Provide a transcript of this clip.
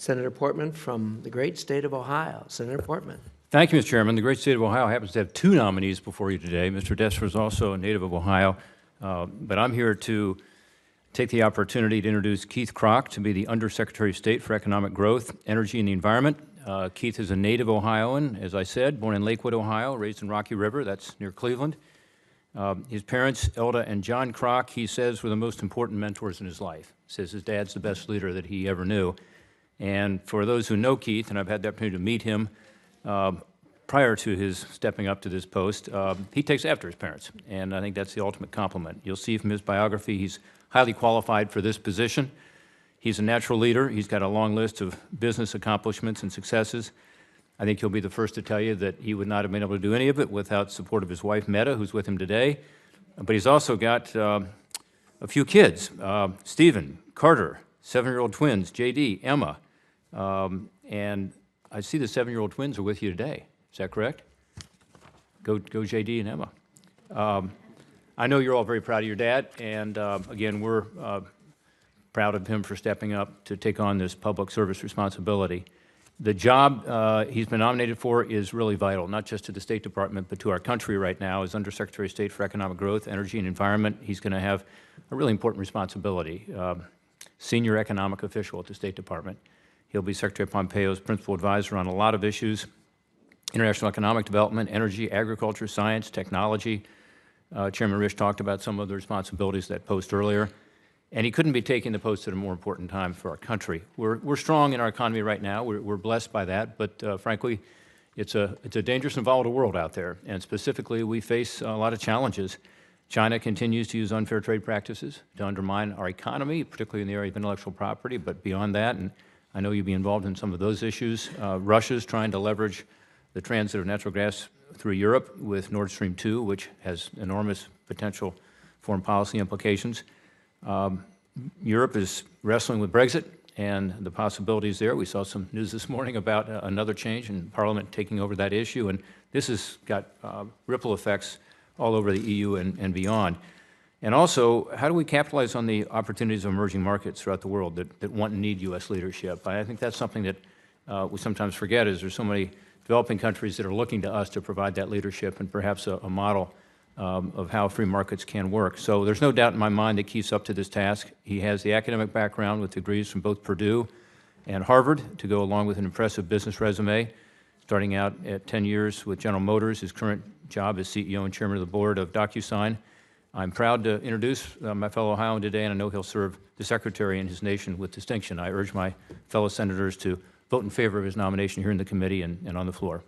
Senator Portman from the great state of Ohio. Senator Portman. Thank you, Mr. Chairman. The great state of Ohio happens to have two nominees before you today. Mr. Desser is also a native of Ohio, but I'm here to take the opportunity to introduce Keith Krach to be the Undersecretary of State for Economic Growth, Energy, and the Environment. Keith is a native Ohioan, as I said, born in Lakewood, Ohio, raised in Rocky River, that's near Cleveland. His parents, Elda and John Krach, he says, were the most important mentors in his life. He says his dad's the best leader that he ever knew. And for those who know Keith, and I've had the opportunity to meet him prior to his stepping up to this post, he takes after his parents, and I think that's the ultimate compliment. You'll see from his biography he's highly qualified for this position. He's a natural leader. He's got a long list of business accomplishments and successes. I think he'll be the first to tell you that he would not have been able to do any of it without support of his wife, Meta, who's with him today. But he's also got a few kids, Stephen, Carter, 7-year-old twins, JD, Emma, and I see the 7-year-old twins are with you today. Is that correct? Go JD and Emma. I know you're all very proud of your dad, and again, we're proud of him for stepping up to take on this public service responsibility. The job he's been nominated for is really vital, not just to the State Department, but to our country right now. As Undersecretary of State for Economic Growth, Energy, and Environment, he's going to have a really important responsibility. Senior economic official at the State Department. He'll be Secretary Pompeo's principal advisor on a lot of issues: international economic development, energy, agriculture, science, technology. Chairman Risch talked about some of the responsibilities of that post earlier. And he couldn't be taking the post at a more important time for our country. We're strong in our economy right now. We're blessed by that, but frankly, it's a dangerous and volatile world out there. And specifically, we face a lot of challenges. China continues to use unfair trade practices to undermine our economy, particularly in the area of intellectual property, but beyond that, and I know you'll be involved in some of those issues. Russia's trying to leverage the transit of natural gas through Europe with Nord Stream 2, which has enormous potential foreign policy implications. Europe is wrestling with Brexit and the possibilities there. We saw some news this morning about another change in Parliament taking over that issue, and this has got ripple effects all over the EU and beyond. And also, how do we capitalize on the opportunities of emerging markets throughout the world that want and need U.S. leadership? I think that's something that we sometimes forget, is there's so many developing countries that are looking to us to provide that leadership and perhaps a model of how free markets can work. So there's no doubt in my mind that Keith's up to this task. He has the academic background with degrees from both Purdue and Harvard to go along with an impressive business resume. Starting out at 10 years with General Motors, his current job as CEO and Chairman of the Board of DocuSign. I'm proud to introduce my fellow Ohioan today, and I know he'll serve the Secretary and his nation with distinction. I urge my fellow senators to vote in favor of his nomination here in the committee and on the floor.